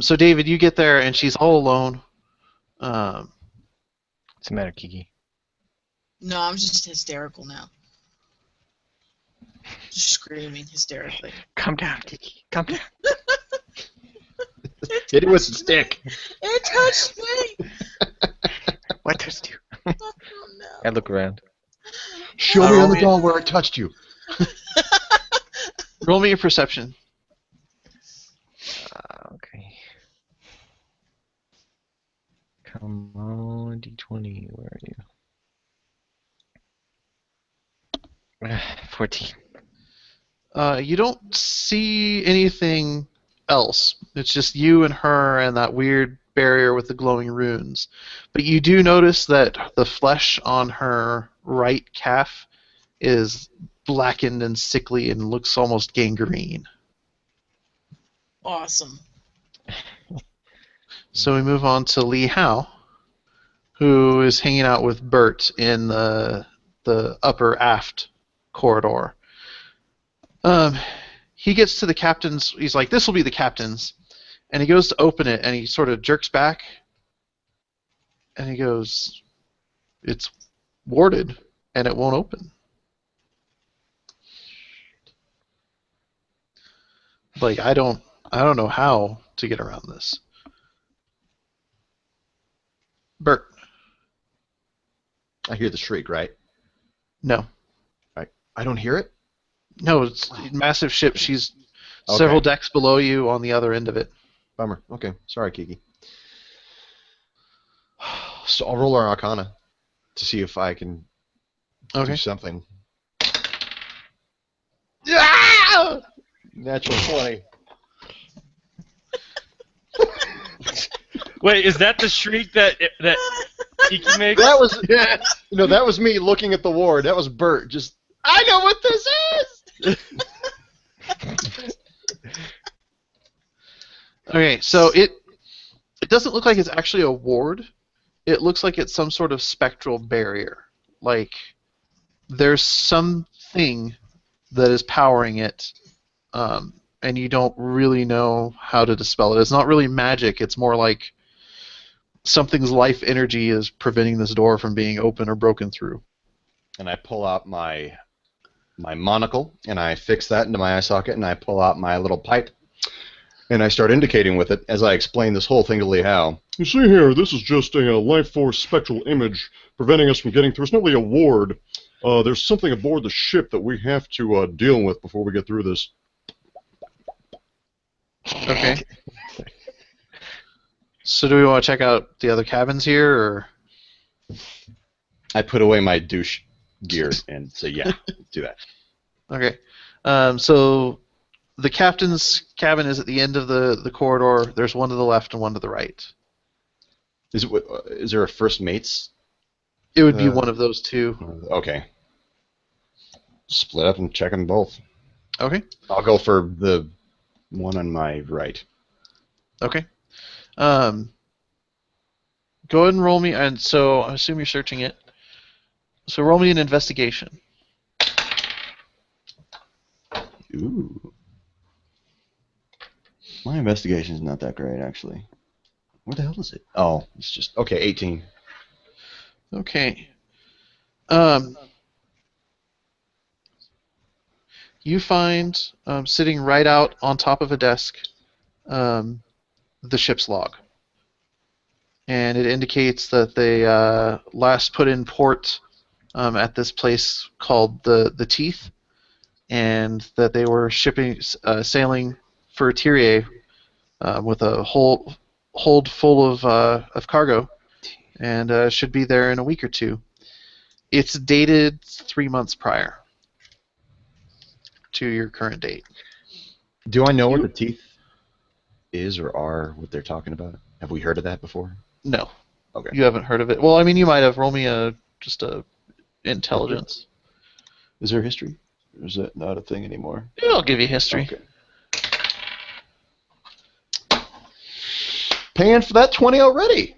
So David, you get there, and she's all alone. What's the matter, Kiki? No, I'm just hysterical now. Just screaming hysterically. Calm down, Kiki. Calm down. Hit it with the stick. It touched me! What touched you? Oh, no. I look around. Show me on the doll where it touched you. Roll me a perception. Okay. Come on, D20. Where are you? 14. You don't see anything else. It's just you and her and that weird barrier with the glowing runes. But you do notice that the flesh on her right calf is blackened and sickly and looks almost gangrene. Awesome. So we move on to Li Hao, who is hanging out with Bert in the upper aft corridor. He gets to the captain's. He's like, "This will be the captain's," and he goes to open it, and he sort of jerks back, and he goes, "It's warded, and it won't open." Like, I don't know how to get around this. Bert, I hear the shriek, right? no. I don't hear it? No, it's a massive ship. She's Okay. several decks below you on the other end of it. Bummer. Okay. Sorry, Kiki. So I'll roll our Arcana to see if I can do Okay. something. Natural 20. Wait, is that the shriek that Iki makes? That was that was me looking at the ward. That was Bert. Just I know what this is. Okay, so it doesn't look like it's actually a ward. It looks like it's some sort of spectral barrier. Like there's something that is powering it, and you don't really know how to dispel it. It's not really magic. It's more like something's life energy is preventing this door from being open or broken through. And I pull out my monocle, and I fix that into my eye socket, and I pull out my little pipe, and I start indicating with it as I explain this whole thing to Lee Howe. You see here, this is just a life force spectral image preventing us from getting through. It's not really a ward. There's something aboard the ship that we have to deal with before we get through this. Okay. So do we want to check out the other cabins here, or? I put away my douche gear and say, yeah, do that. Okay. So the captain's cabin is at the end of the corridor. There's one to the left and one to the right. Is there a first mate's? It would be one of those two. Okay. Split up and check them both. Okay. I'll go for the one on my right. Okay. Go ahead and roll me, and so I assume you're searching it. So roll me an investigation. Ooh. My investigation's not that great, actually. Where the hell is it? Oh, it's just... Okay, 18. Okay. You find, sitting right out on top of a desk, the ship's log. And it indicates that they last put in port at this place called the Teeth, and that they were sailing for Tyria with a hold full of cargo, and should be there in a week or two. It's dated 3 months prior to your current date. Do I know what the Teeth is or are, what they're talking about? Have we heard of that before? No. Okay. You haven't heard of it. Well, I mean, you might have. Roll me just a intelligence. Is there history? Or is that not a thing anymore? Yeah, I'll give you history. Okay. Paying for that 20 already.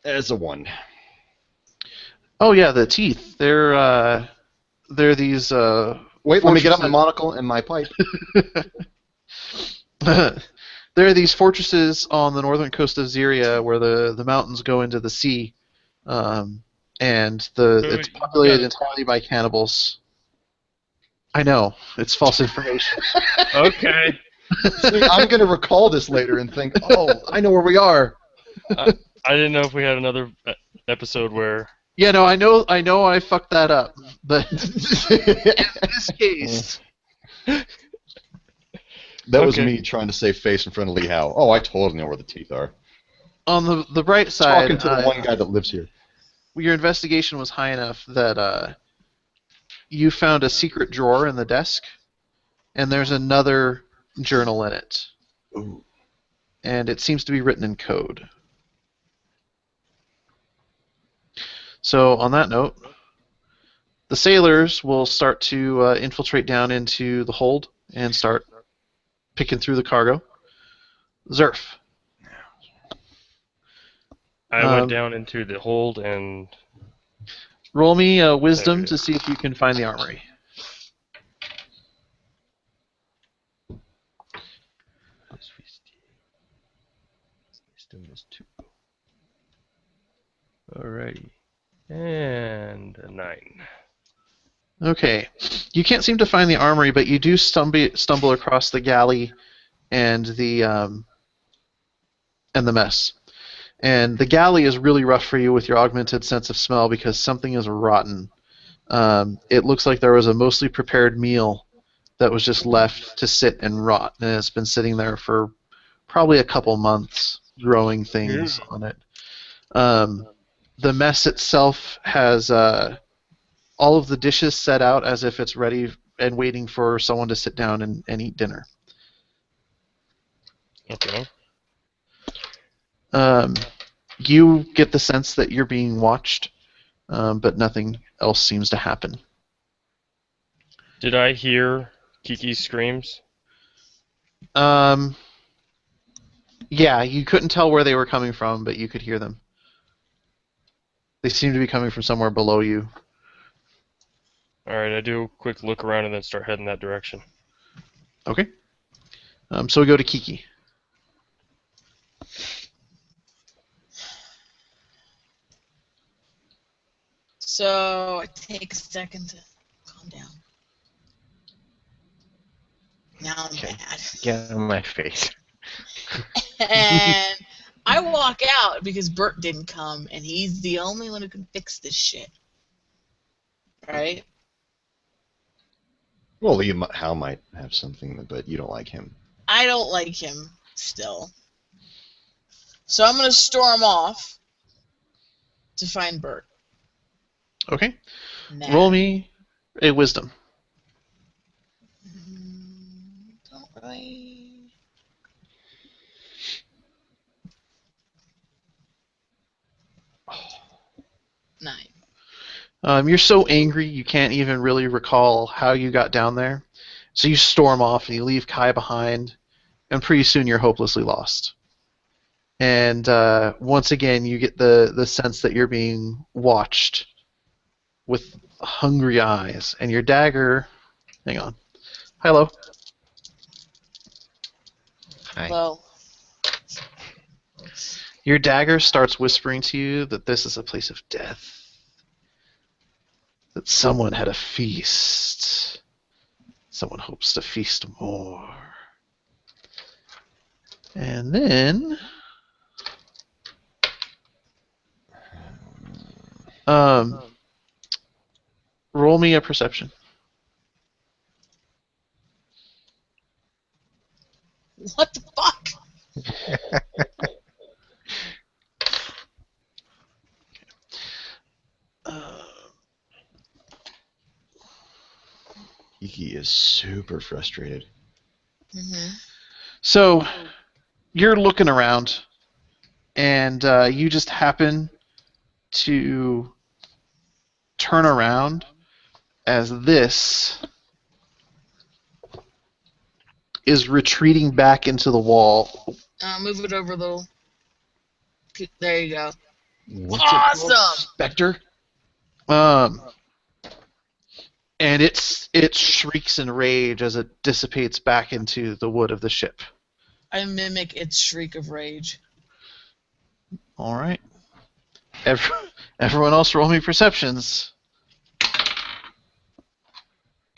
As a 1. Oh yeah, the Teeth. They're these. Wait, let me get up my monocle and my pipe. There are these fortresses on the northern coast of Zyria where the mountains go into the sea, and it's populated entirely by cannibals. I know, it's false information. Okay. See, I'm going to recall this later and think, oh, I know where we are. I didn't know if we had another episode where... Yeah, no, I know I fucked that up, but in this case... That was me trying to save face in front of Lee Howe. Oh, I totally know where the Teeth are. On the bright side... Talking to the one guy that lives here. Your investigation was high enough that you found a secret drawer in the desk, and there's another journal in it. Ooh. And it seems to be written in code. So, on that note, the sailors will start to infiltrate down into the hold and start picking through the cargo. Zerf. I went down into the hold and... Roll me wisdom to see if you can find the armory. Wisdom is 2. Alrighty. And a 9. Okay. You can't seem to find the armory, but you do stumble across the galley and the mess. And the galley is really rough for you with your augmented sense of smell because something is rotten. It looks like there was a mostly prepared meal that was just left to sit and rot, and it's been sitting there for probably a couple months, growing things on it. The mess itself has all of the dishes set out as if it's ready and waiting for someone to sit down and eat dinner. Okay. You get the sense that you're being watched, but nothing else seems to happen. Did I hear Kiki's screams? Yeah, you couldn't tell where they were coming from, but you could hear them. They seem to be coming from somewhere below you. Alright, I do a quick look around and then start heading that direction. Okay. So we go to Kiki. So I take a second to calm down. Now I'm Okay. mad. Get out of my face. And I walk out because Bert didn't come, and he's the only one who can fix this shit. Right? Well, Hal might have something, but you don't like him. I don't like him still. So I'm going to storm off to find Bert. Okay. Nah. Roll me a wisdom. Don't really. Nine. You're so angry you can't even really recall how you got down there. So you storm off and you leave Kai behind, and pretty soon you're hopelessly lost. And once again, you get the sense that you're being watched with hungry eyes, and your dagger. Hang on. Hello. Hi. Well, Your dagger starts whispering to you that this is a place of death. That someone had a feast. Someone hopes to feast more. And then, roll me a perception. what the fuck? Kiki is super frustrated. Mm-hmm. So, you're looking around, and you just happen to turn around as this is retreating back into the wall. Move it over a little. There you go. What's it called? Awesome! Spectre? And it shrieks in rage as it dissipates back into the wood of the ship. I mimic its shriek of rage. All right. Everyone else roll me perceptions.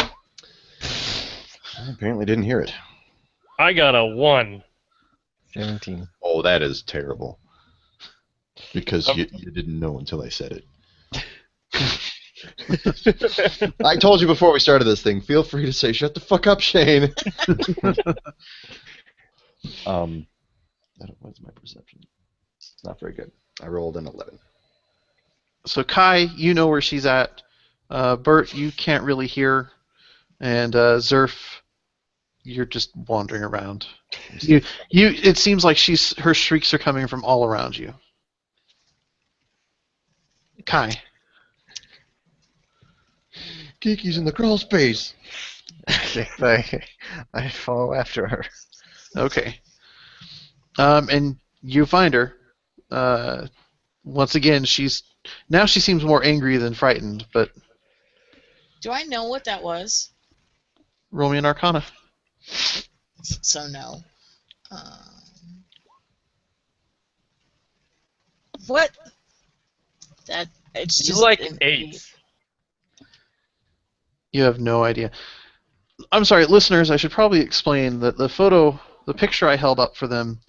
I apparently didn't hear it. I got a 1. 17. Oh, that is terrible. Because you didn't know until I said it. I told you before we started this thing, feel free to say, shut the fuck up, Shane. What's my perception? It's not very good. I rolled an 11. So Kai, you know where she's at. Bert, you can't really hear. And Zerf, you're just wandering around. It seems like her shrieks are coming from all around you. Kai. Kiki's in the crawl space. I follow after her. Okay. And you find her. Once again, she seems more angry than frightened, but Do I know what that was? roll me an Arcana. So no. What? That it's You just like an 8. You have no idea. I'm sorry, listeners, I should probably explain that the picture I held up for them,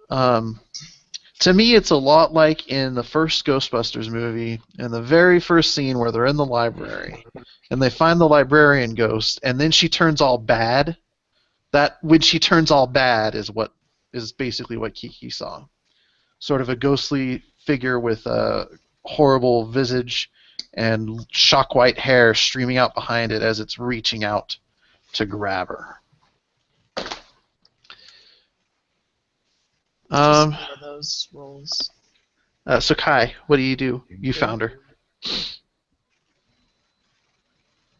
to me it's a lot like in the first Ghostbusters movie, in the very first scene where they're in the library, and they find the librarian ghost, and then she turns all bad. That when she turns all bad is basically what Kiki saw. Sort of a ghostly figure with a horrible visage and shock white hair streaming out behind it as it's reaching out to grab her. Um. Just one of those rolls. So Kai, what do? You found her.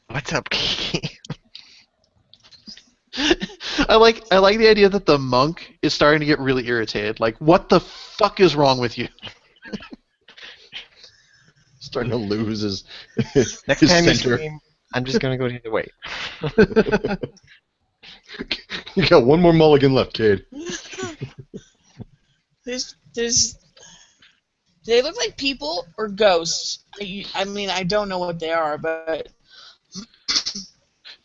What's up, Kiki? I like the idea that the monk is starting to get really irritated. Like, what the fuck is wrong with you? Starting to lose his Next his time you center. see me, I'm just gonna go the other way. You got one more mulligan left, Cade. There's. Do they look like people or ghosts? I mean, I don't know what they are, but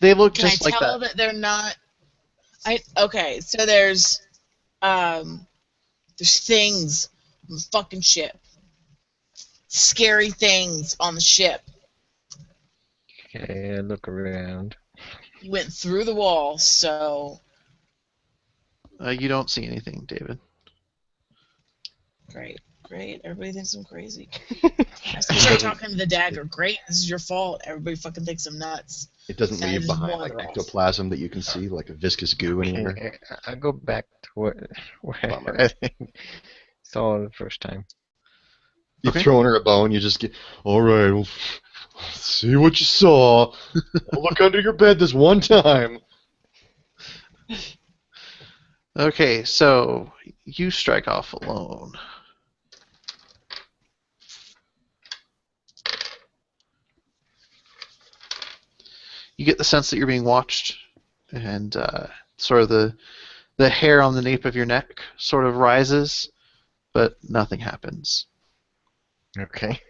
They look can I just like tell that. that they're not? Okay, so there's things on the fucking ship. Scary things on the ship. Okay, look around. You went through the wall, so You don't see anything, David. great. Everybody thinks I'm crazy. I start talking to the dagger. Great, this is your fault. Everybody fucking thinks I'm nuts. It doesn't Sounded leave behind like wander off. ectoplasm that you can see, like a viscous goo anywhere. Okay, I'll go back to where Bummer. I think saw the first time. You've Okay. thrown her a bone, you just get, all right, well, see what you saw. I'll look under your bed this one time. Okay, so you strike off alone. You get the sense that you're being watched, and sort of the hair on the nape of your neck sort of rises, but nothing happens. Okay.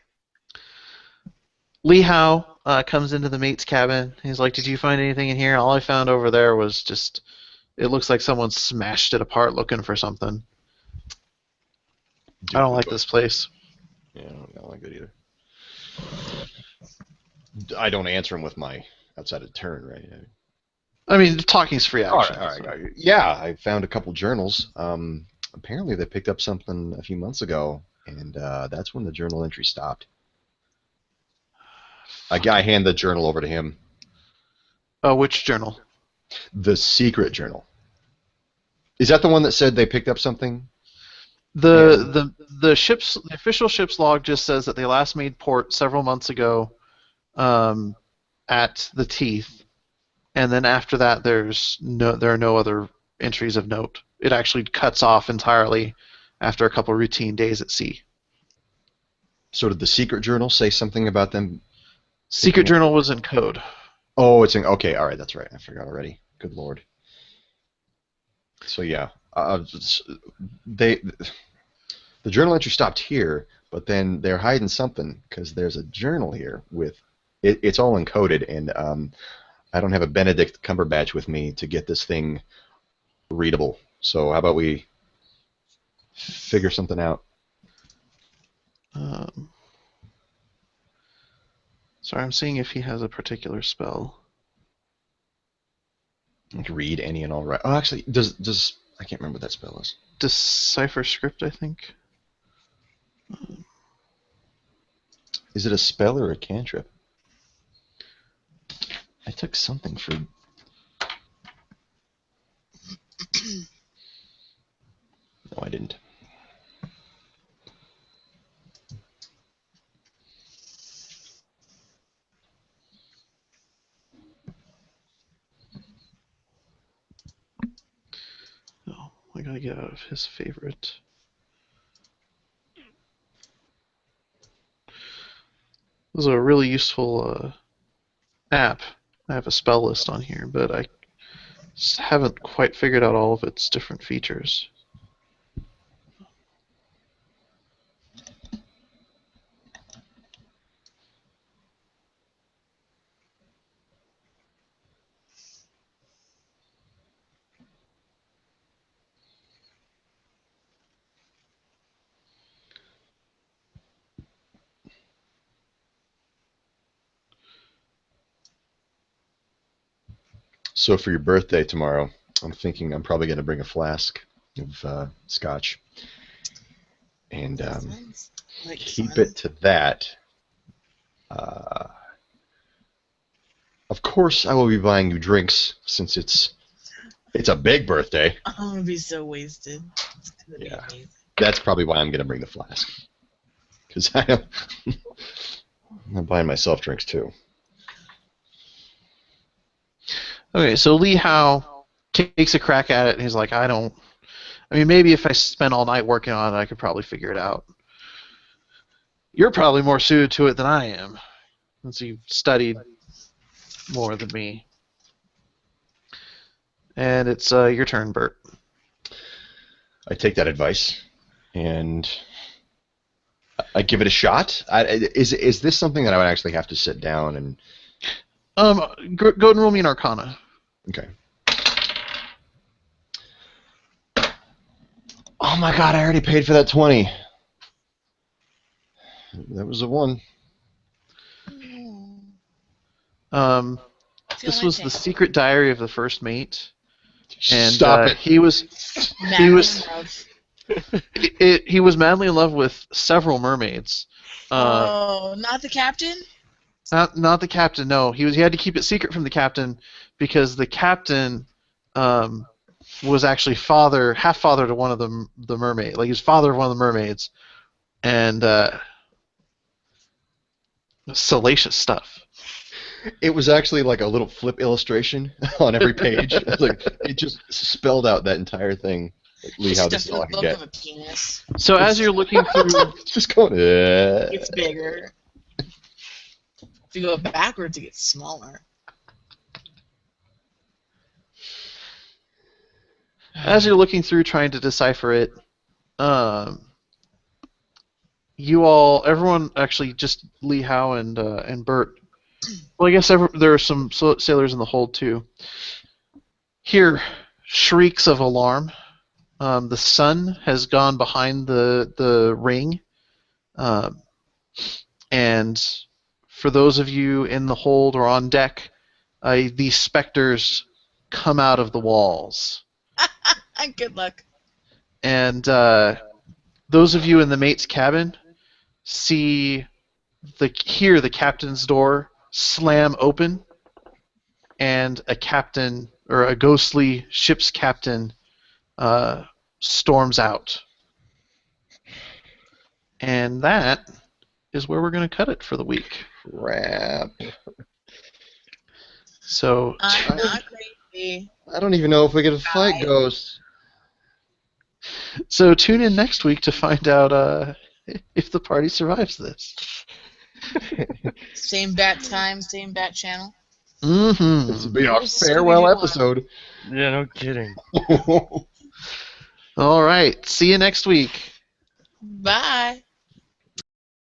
Lee Howe comes into the mate's cabin. He's like, "Did you find anything in here? All I found over there was just, it looks like someone smashed it apart looking for something. I don't like this place." Yeah, I don't like it either. I don't answer him with my outside of turn, right? I mean, talking's free All action. right, all right. Yeah, I found a couple journals. Apparently they picked up something a few months ago, and that's when the journal entry stopped. I hand the journal over to him. Oh, which journal? The secret journal. Is that the one that said they picked up something? The official ship's log just says that they last made port several months ago, at the Teeth, and then after that there are no other entries of note. It actually cuts off entirely after a couple routine days at sea. So did the secret journal say something about them? Secret journal was in code. Oh, it's in. Okay, all right, that's right. I forgot already. Good lord. So yeah, the journal entry stopped here, but then they're hiding something because there's a journal here with it's all encoded, and I don't have a Benedict Cumberbatch with me to get this thing readable. So how about we figure something out? Sorry, I'm seeing if he has a particular spell. Like read any and all right. Oh, actually, does I can't remember what that spell is. Decipher script, I think. Is it a spell or a cantrip? I took something for. No, I didn't. Oh, I gotta get out of his favorite. This is a really useful app. I have a spell list on here, but I haven't quite figured out all of its different features. So for your birthday tomorrow, I'm thinking I'm probably going to bring a flask of scotch and Sounds like keep fun. it to that. Of course, I will be buying you drinks since it's It's a big birthday. I'm gonna be so wasted. It's gonna be Yeah. amazing. That's probably why I'm gonna bring the flask. Because I'm buying myself drinks too. Okay, so Lee Howe takes a crack at it, and he's like, I mean, maybe if I spent all night working on it, I could probably figure it out. You're probably more suited to it than I am, since you've studied more than me. And it's your turn, Bert. I take that advice, and I give it a shot. Is this something that I would actually have to sit down and... Go ahead and roll me an Arcana. Okay. Oh my god, I already paid for that 20. That was a 1. This was the secret diary of the first mate, and Stop it. he was Madly was- in love. he was madly in love with several mermaids. Not the captain? Not the captain. No, he had to keep it secret from the captain because the captain was actually half father to one of the mermaid. Like, he was father of one of the mermaids, and salacious stuff. It was actually like a little flip illustration on every page. Like, it just spelled out that entire thing. Like, Lee, how this Just is all I a can look get. of a penis. So as you're looking through, Just going. It's bigger. If you go backwards, it gets smaller. trying to decipher it, everyone actually, just Lee Howe and Bert. Well, I guess there are some sailors in the hold too. Hear shrieks of alarm. The sun has gone behind the ring, and for those of you in the hold or on deck, these specters come out of the walls. Good luck. And those of you in the mate's cabin hear the captain's door slam open, and a captain or a ghostly ship's captain storms out. And that is where we're going to cut it for the week. Crap. So I'm not crazy. I don't even know if we get to fight ghosts. So tune in next week to find out if the party survives this. Same bat time, same bat channel. Mm-hmm. This will be our Scooby-Doo farewell one. episode. Yeah, no kidding. All right. See you next week. Bye.